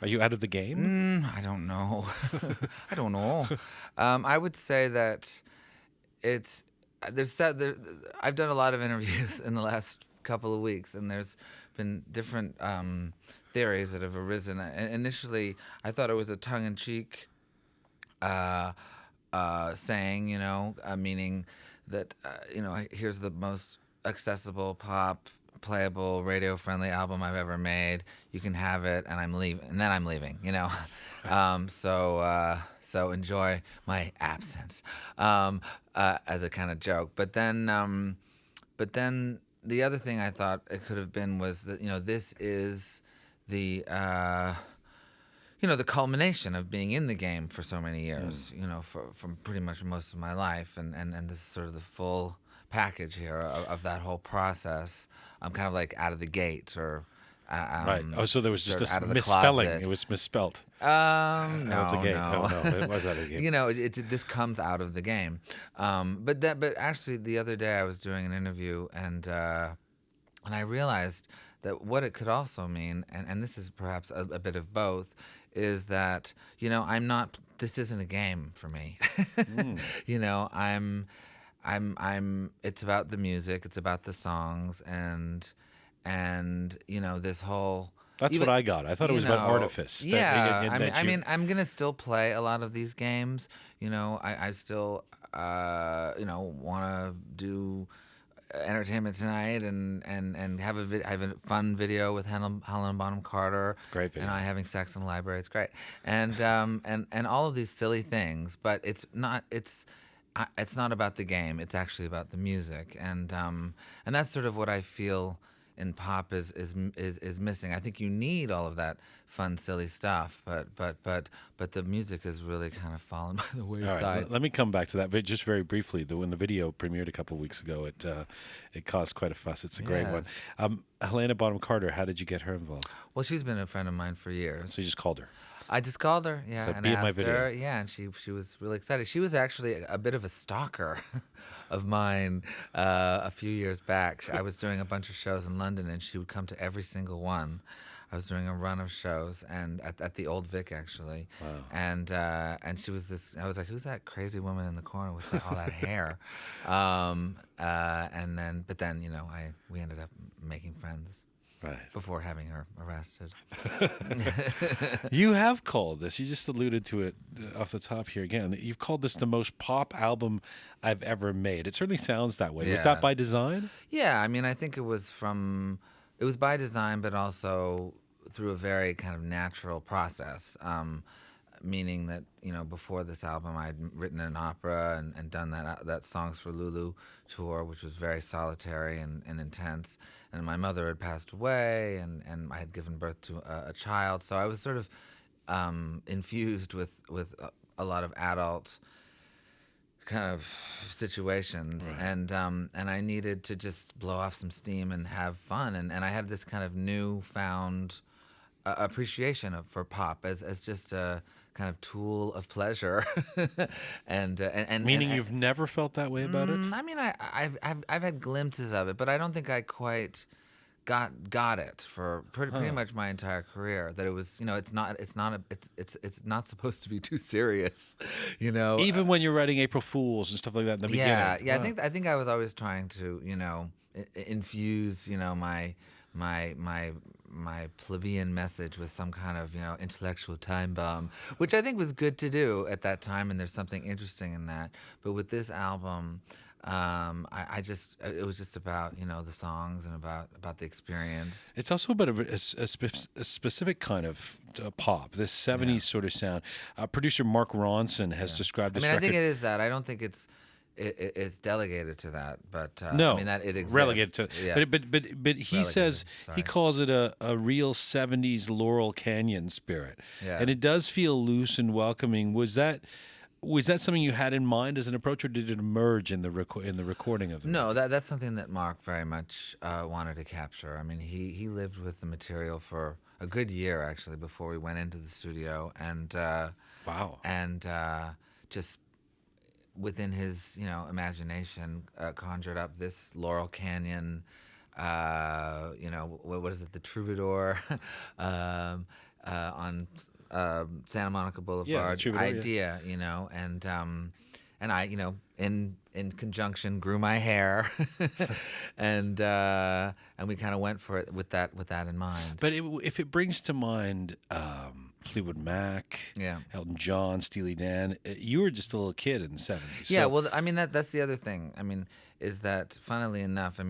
Are you out of the game? I don't know. I don't know. I would say that it's I've done a lot of interviews in the last couple of weeks, and there's been different theories that have arisen. Initially, I thought it was a tongue-in-cheek uh, saying, meaning that here's the most accessible pop, playable, radio-friendly album I've ever made. You can have it, and I'm leaving, and then I'm leaving. So enjoy my absence, as a kind of joke. But then the other thing I thought it could have been was that this is the the culmination of being in the game for so many years, from pretty much most of my life, and this is sort of the full package here of that whole process. I'm kind of like out of the gate, or Right. Oh, so there was just sort of a out of the misspelling. closet. It was misspelt. No, Out of the gate. no. Oh, no, it was out of the gate. This comes out of the game. But actually, the other day I was doing an interview, and I realized that what it could also mean, and this is perhaps a bit of both, is that I'm not. This isn't a game for me. I'm. It's about the music. It's about the songs, and this whole. That's Even, what I got. I thought it was about artifice. Yeah, That I you- mean, I'm gonna still play a lot of these games. I still, want to do Entertainment Tonight and have a fun video with Helen Bonham Carter. Great video. And I having sex in the library. It's great. And all of these silly things, but it's not about the game. It's actually about the music, and that's sort of what I feel in pop is missing. I think you need all of that fun, silly stuff, but the music has really kind of fallen by the All wayside. right, let me come back to that, but just very briefly. When the video premiered a couple of weeks ago, it caused quite a fuss. It's a great one. Yes. Helena Bonham Carter, how did you get her involved? Well, she's been a friend of mine for years. So you just called her. I just called her, yeah, So and be in asked my video. her, yeah, and she was really excited. She was actually a bit of a stalker of mine a few years back. I was doing a bunch of shows in London, and she would come to every single one. I was doing a run of shows, and at the Old Vic actually, Wow. and she was this. I was like, who's that crazy woman in the corner with all that hair? But then we ended up making friends. Right. Before having her arrested. You have called this, you just alluded to it off the top here again, you've called this the most pop album I've ever made. It certainly sounds that way. Was that by design? Yeah, I mean, I think it was by design, but also through a very kind of natural process. Meaning that before this album, I'd written an opera and done that Songs for Lulu tour, which was very solitary and intense. And my mother had passed away, and I had given birth to a child, so I was sort of infused with a lot of adult kind of situations, Right. and I needed to just blow off some steam and have fun, and I had this kind of newfound appreciation for pop as just a kind of tool of pleasure, and Meaning you've never felt that way about it? I mean, I've had glimpses of it, but I don't think I quite got it for pretty much my entire career. That it was, it's not supposed to be too serious, Even when you're writing April Fools and stuff like that in the beginning? Yeah. Wow. I think I was always trying to, infuse, my plebeian message with some kind of, intellectual time bomb, which I think was good to do at that time, and there's something interesting in that. But with this album, it was just about, the songs and about the experience. It's also a bit of a specific kind of pop, this 70s sort of sound. Producer Mark Ronson has described this I record. think it is that. I don't think it's delegated to that, but No, I mean that it exists. relegated to. Yeah. But he says sorry. he calls it a real 70s Laurel Canyon spirit, Yeah. and it does feel loose and welcoming. Was that something you had in mind as an approach, or did it emerge in the recording of it? No, that's something that Mark very much wanted to capture. I mean, he lived with the material for a good year actually before we went into the studio, and Wow. and just within his imagination conjured up this Laurel Canyon, what is it, the Troubadour, on Santa Monica Boulevard Troubadour, idea, and I, in conjunction grew my hair, and we kind of went for it with that in mind. But if it brings to mind Fleetwood Mac, Yeah. Elton John, Steely Dan, you were just a little kid in the 70s. Yeah, So, well, I mean that's the other thing. I mean, is that funnily enough, I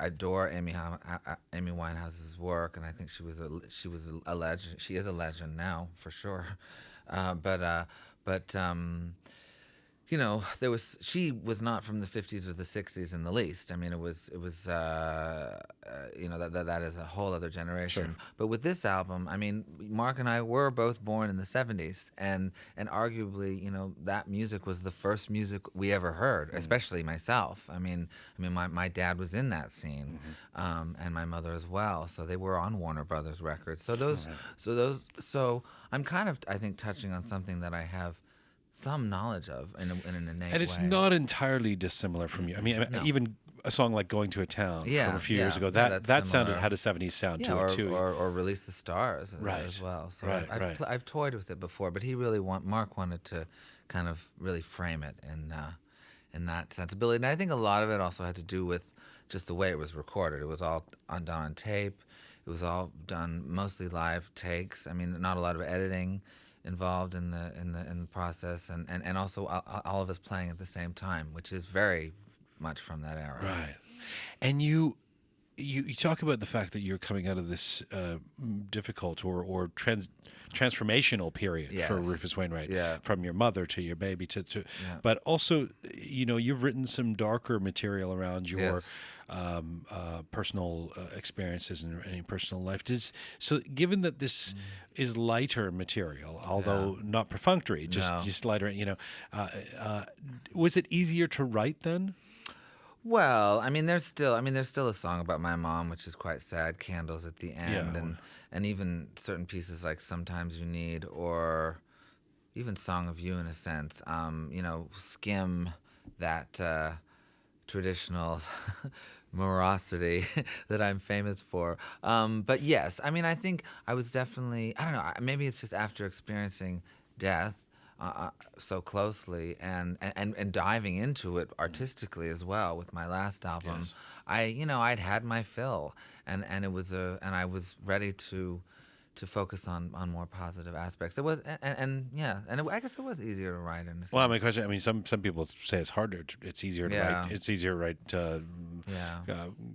adore Amy Winehouse's work, and I think she was a legend. She is a legend now for sure, but she was not from the 50s or the 60s in the least. I mean, it was that is a whole other generation. Sure. But with this album, I mean, Mark and I were both born in the 70s, and arguably, that music was the first music we ever heard, especially myself. I mean, my dad was in that scene, and my mother as well. So they were on Warner Brothers records. So I'm kind of, I think, touching on something that I have some knowledge of in an innate way. And it's not entirely dissimilar from you. I mean, No. even a song like "Going to a Town" from a few years ago, that similar. had a 70s sound to or, it too. Or "Release the Stars" Right. as well. So Right, I've toyed with it before, but Mark wanted to kind of really frame it in that sensibility. And I think a lot of it also had to do with just the way it was recorded. It was all done on tape. It was all done mostly live takes. I mean, not a lot of editing involved in the process, and also all of us playing at the same time, which is very much from that era. Right. And you talk about the fact that you're coming out of this difficult or transformational period for Rufus Wainwright, from your mother to your baby but also, you've written some darker material around your personal experiences and any personal life. So given that this is lighter material, although not perfunctory, just lighter, was it easier to write then? Well, I mean, there's still a song about my mom, which is quite sad, "Candles" at the end, and even certain pieces like "Sometimes You Need," or even "Song of You" in a sense, skim that traditional morosity that I'm famous for. But yes, I mean, I think I was definitely, I don't know, maybe it's just after experiencing death so closely and diving into it artistically as well with my last album. Yes. I'd had my fill, and it was and I was ready to focus on more positive aspects. It was I guess it was easier to write in a sense. Well, my question, I mean, some people say it's harder. It's easier to write. It's easier to write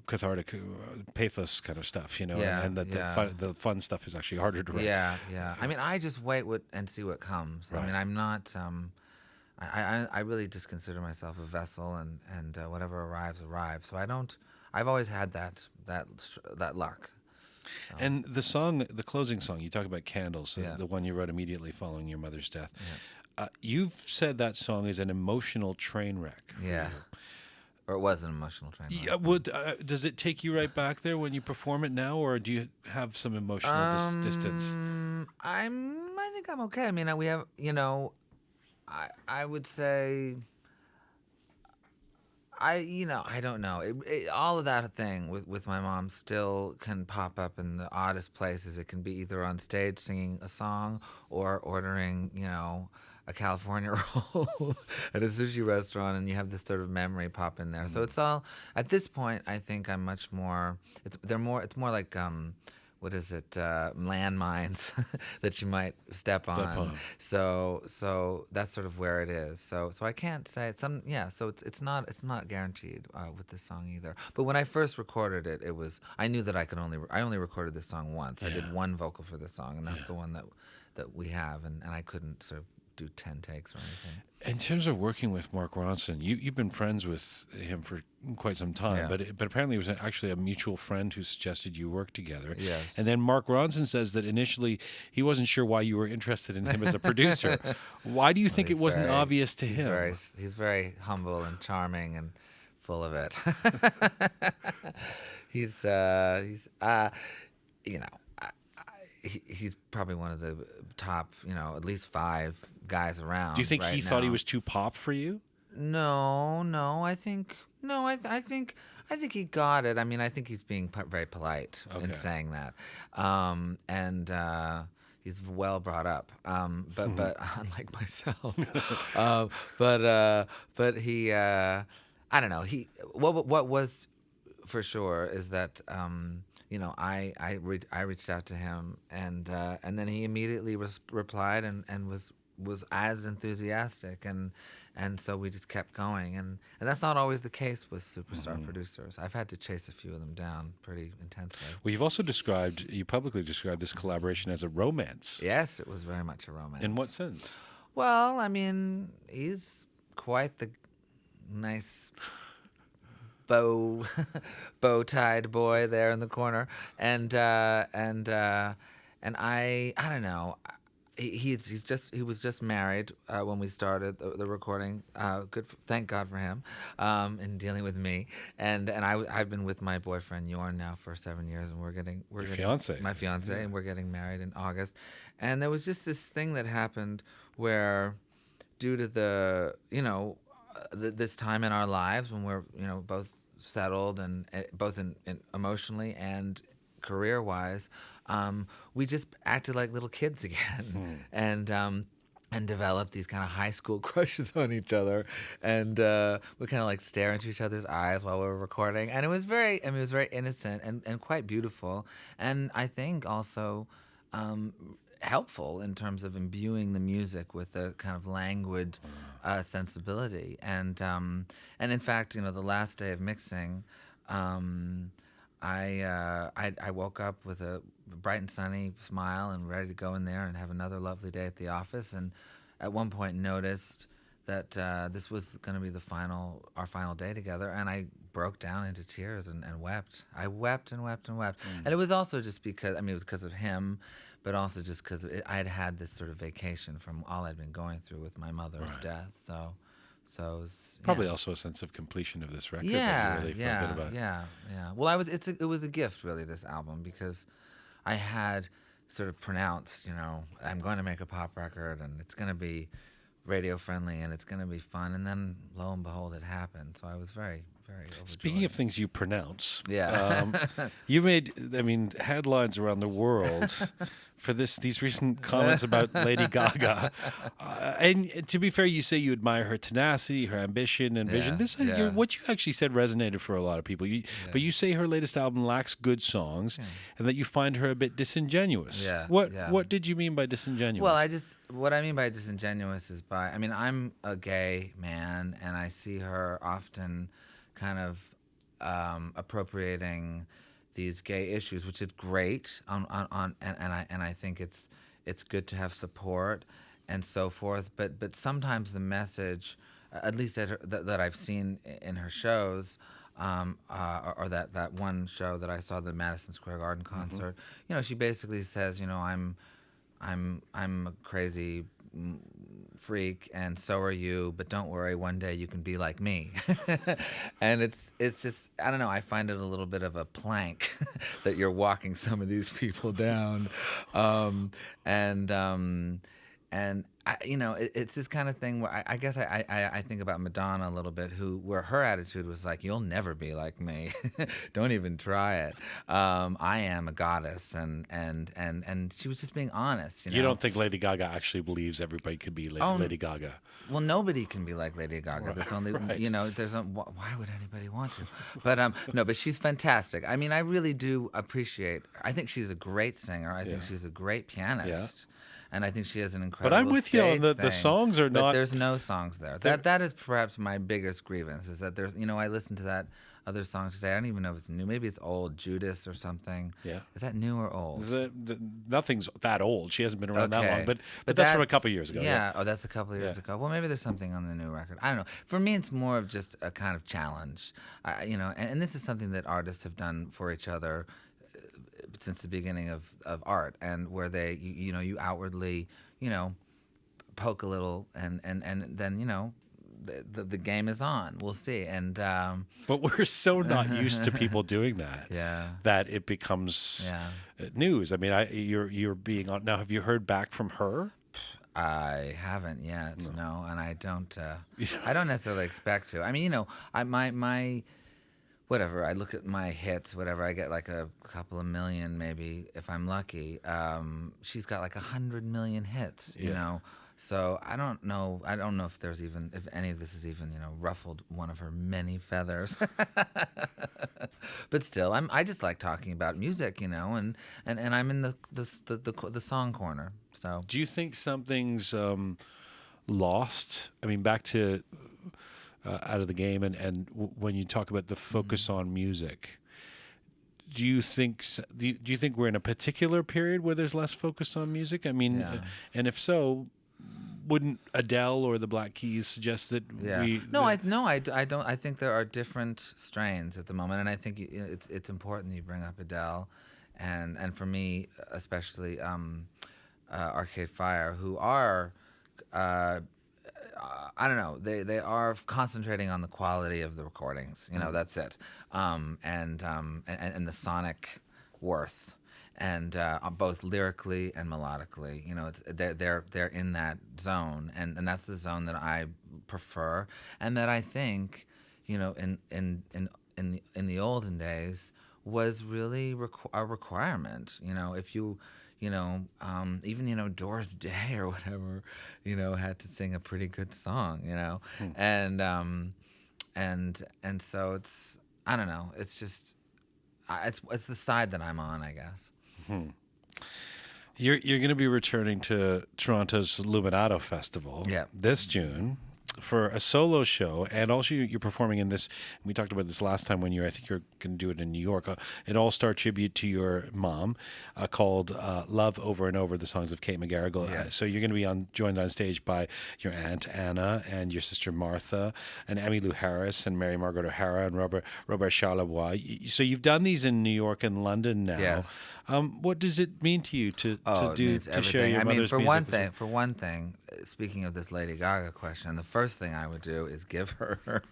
cathartic, pathos kind of stuff, and the fun stuff is actually harder to write. Yeah. I mean, I just wait and see what comes. Right. I mean, I'm not. I really just consider myself a vessel, and whatever arrives. So I don't. I've always had that luck. So. And the closing song, you talk about "Candles," the one you wrote immediately following your mother's death. Yeah. You've said that song is an emotional train wreck. Yeah. Or it was an emotional train wreck. Yeah. Does it take you right back there when you perform it now, or do you have some emotional distance? I think I'm okay. I mean, we have, I would say. I don't know. All of that thing with my mom still can pop up in the oddest places. It can be either on stage singing a song or ordering, a California roll at a sushi restaurant, and you have this sort of memory pop in there. So it's all, at this point, I think I'm much more, it's more like, what is it? Landmines that you might step on. So that's sort of where it is. So I can't say So it's not guaranteed with this song either. But when I first recorded it, I knew that I only recorded this song once. I did one vocal for this song, and that's the one that we have, and I couldn't sort of do 10 takes or anything. In terms of working with Mark Ronson, you've been friends with him for quite some time, but apparently it was actually a mutual friend who suggested you work together. Yes. And then Mark Ronson says that initially he wasn't sure why you were interested in him as a producer. Why do you think it wasn't obvious to him? He's very humble and charming and full of it. He's probably one of the top, at least 5 guys around. Do you think he thought he was too pop for you? No. I think I think he got it. I mean, I think he's being very polite in saying that, and he's well brought up. But unlike myself, but he, I don't know. What was for sure is that I reached out to him, and then he immediately replied and was as enthusiastic, and so we just kept going, and that's not always the case with superstar producers. I've had to chase a few of them down pretty intensely. Well, you publicly described this collaboration as a romance. Yes, it was very much a romance. In what sense? Well, I mean, he's quite the nice bow-tied boy there in the corner, and I don't know. He was just married when we started the recording. Thank God for him, in dealing with me. And I've been with my boyfriend Jorn now for 7 years, and we're getting fiance. My fiance, and we're getting married in August. And there was just this thing that happened where, due to this time in our lives when we're both settled and both in emotionally and career-wise, we just acted like little kids again, and developed these kind of high school crushes on each other, and we kind of like stare into each other's eyes while we were recording, and it was very innocent and quite beautiful, and I think also helpful in terms of imbuing the music with a kind of languid sensibility, and in fact, the last day of mixing, I woke up with a bright and sunny smile and ready to go in there and have another lovely day at the office, and at one point noticed that this was going to be our final day together, and I broke down into tears and wept. I wept and wept and wept. And it was also just because, it was because of him, but also just because I had this sort of vacation from all I'd been going through with my mother's death. So it was, probably also a sense of completion of this record that you really felt good about. Yeah. Well, it was a gift, really, this album, because I had sort of pronounced, I'm going to make a pop record, and it's going to be radio friendly, and it's going to be fun, and then lo and behold, it happened. So I was very, very overjoyed. Speaking of things you pronounce, yeah, you made, headlines around the world for these recent comments about Lady Gaga. And to be fair, you say you admire her tenacity, her ambition, and vision. What you actually said resonated for a lot of people. But you say her latest album lacks good songs, and that you find her a bit disingenuous. Yeah. What did you mean by disingenuous? Well, what I mean by disingenuous is I'm a gay man, and I see her often kind of appropriating these gay issues, which is great, and I think it's good to have support and so forth. But sometimes the message, at least that I've seen in her shows, or that one show that I saw, the Madison Square Garden concert, she basically says, I'm a crazy freak, and so are you, but don't worry, one day you can be like me. And it's just, I don't know, I find it a little bit of a plank that you're walking some of these people down, and it's this kind of thing where I guess I think about Madonna a little bit, where her attitude was like, you'll never be like me. Don't even try it. I am a goddess, and she was just being honest. You don't think Lady Gaga actually believes everybody could be like Lady Gaga? Well, nobody can be like Lady Gaga. There's only, why would anybody want to? But no, but she's fantastic. I really do appreciate, I think she's a great singer. I think she's a great pianist. And I think she has an incredible But I'm with you on the songs are not. But there's no songs there. That is perhaps my biggest grievance, is that there's, I listened to that other song today. I don't even know if it's new. Maybe it's old, Judas or something. Yeah. Is that new or old? Nothing's that old. She hasn't been around that long. But that's from a couple of years ago. Yeah. Oh, that's a couple of years ago. Well, maybe there's something on the new record. I don't know. For me, it's more of just a kind of challenge. And this is something that artists have done for each other since the beginning of art, and where they you outwardly poke a little, and then the game is on. We'll see. And but we're so not used to people doing that. Yeah. That it becomes news. You're being on now. Have you heard back from her? I haven't yet. No, and I don't necessarily expect to. whatever, I look at my hits, whatever, I get like a couple of million maybe if I'm lucky. She's got like 100 million hits, you know. So I don't know if any of this has even, ruffled one of her many feathers. But still, I just like talking about music, and I'm in the song corner. So do you think something's lost? I mean, back to out of the game, and when you talk about the focus on music, do you think we're in a particular period where there's less focus on music? I mean, and if so, wouldn't Adele or the Black Keys suggest that we? I don't. I think there are different strains at the moment, and I think it's important that you bring up Adele, and for me especially, Arcade Fire, who are. I don't know. They are concentrating on the quality of the recordings. That's it. And the sonic worth, and both lyrically and melodically. They're in that zone, and that's the zone that I prefer, and that I think, in the olden days was really a requirement. If you. Even Doris Day or whatever, had to sing a pretty good song, and so it's, I don't know, it's just it's the side that I'm on, I guess. You're going to be returning to Toronto's Luminato Festival this June for a solo show, and also you're performing in this. We talked about this last time I think you're going to do it in New York. An all-star tribute to your mom, called "Love Over and Over: The Songs of Kate McGarrigle." Yes. So you're going to be joined on stage by your aunt Anna and your sister Martha and Emmylou Harris and Mary Margaret O'Hara and Robert Charlebois. So you've done these in New York and London now. Yes. What does it mean to you to share your mother's music? For one thing, speaking of this Lady Gaga question, the first thing I would do is give her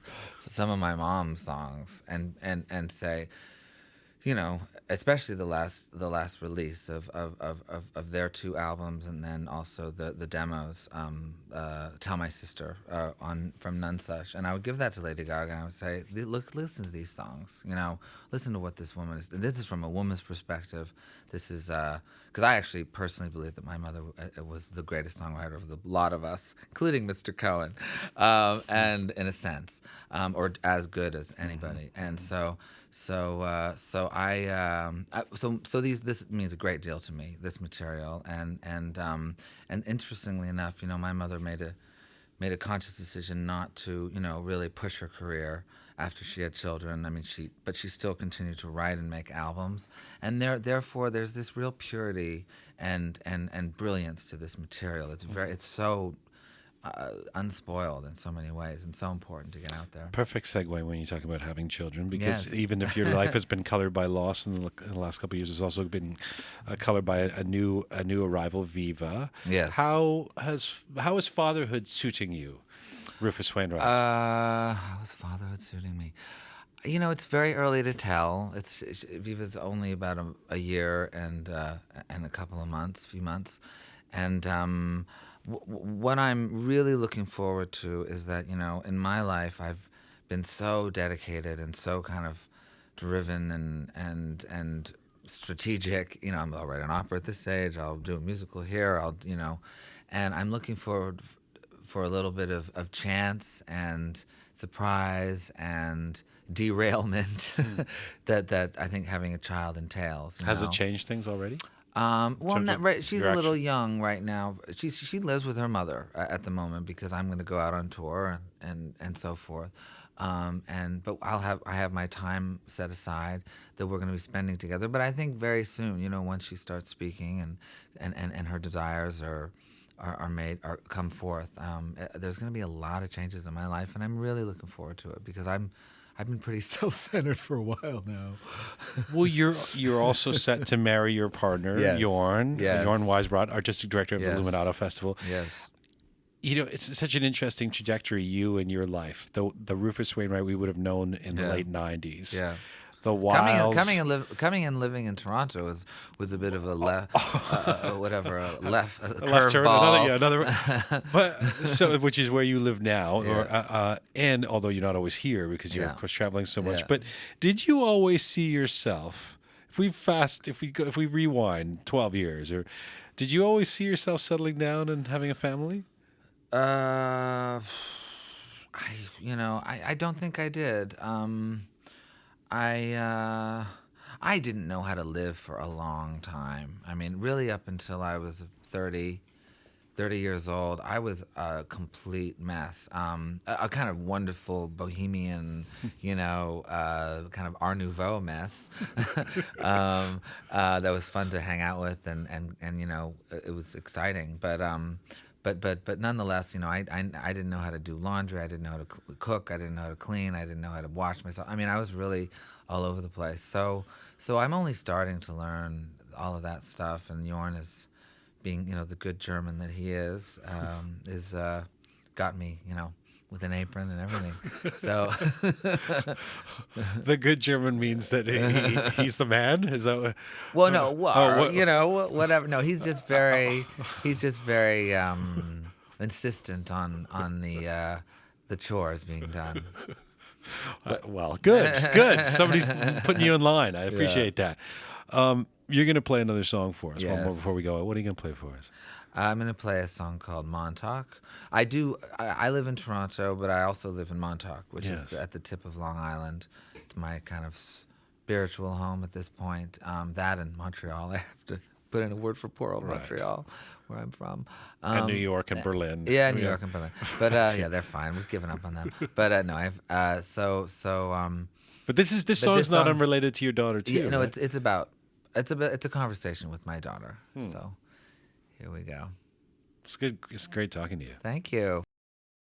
some of my mom's songs and say, especially the last release of their two albums, and then also the demos, Tell My Sister from None Such, and I would give that to Lady Gaga, and I would say, look, listen to these songs, listen to what this woman is. This is from a woman's perspective. This is because I actually personally believe that my mother was the greatest songwriter of the lot of us, including Mr. Cohen, and in a sense, or as good as anybody, and so. So this means a great deal to me, this material, and interestingly enough, my mother made a conscious decision not to, really push her career after she had children. I mean, but she still continued to write and make albums, and therefore there's this real purity and brilliance to this material. It's so unspoiled in so many ways, and so important to get out there. Perfect segue when you talk about having children, because even if your life has been colored by loss in the last couple of years, it's also been colored by a new arrival, Viva. Yes. How is fatherhood suiting you, Rufus Wainwright? How is fatherhood suiting me? It's very early to tell. Viva's only about a year and a few months, and. What I'm really looking forward to is that, in my life, I've been so dedicated and so kind of driven and strategic. I'll write an opera at this age. I'll do a musical here. And I'm looking forward for a little bit of chance and surprise and derailment that I think having a child entails. Has it changed things already? She's a little young right now. She lives with her mother at the moment, because I'm going to go out on tour and so forth. But I have my time set aside that we're going to be spending together. But I think very soon, once she starts speaking and her desires come forth, there's going to be a lot of changes in my life, and I'm really looking forward to it, because I've been pretty self-centered for a while now. Well, you're also set to marry your partner, Jorn Weisbrot, artistic director of the Luminato Festival. Yes. It's such an interesting trajectory, you and your life. The Rufus Wainwright we would have known in the late 90s. Yeah. the wilds. Coming and living in Toronto was a bit of a left left turn, another. But so, which is where you live now, and although you're not always here because you're of course traveling so much. But did you always see yourself? If we rewind 12 years, or did you always see yourself settling down and having a family? I don't think I did. I didn't know how to live for a long time. I mean, really up until I was 30 years old, I was a complete mess. A kind of wonderful bohemian, kind of Art Nouveau mess that was fun to hang out with, and it was exciting. But nonetheless, I didn't know how to do laundry. I didn't know how to cook. I didn't know how to clean. I didn't know how to wash myself. I mean, I was really all over the place. So I'm only starting to learn all of that stuff. And Jorn is, being the good German that he is got me with an apron and everything. So the good German means that he's the man. Is that what? Well, no. Whatever. No, he's just very insistent on the chores being done. Well, good. Somebody putting you in line. I appreciate that. You're going to play another song for us. Yes. One more before we go. What are you going to play for us? I'm going to play a song called Montauk. I live in Toronto, but I also live in Montauk, which is at the tip of Long Island. It's my kind of spiritual home at this point. That and Montreal. I have to put in a word for poor old Montreal, where I'm from. And New York and Berlin. Yeah, New York and Berlin. But they're fine. We've given up on them. But no, But this song's not unrelated to your daughter too. Yeah, no, right? it's a conversation with my daughter. So here we go. It's good. It's great talking to you. Thank you.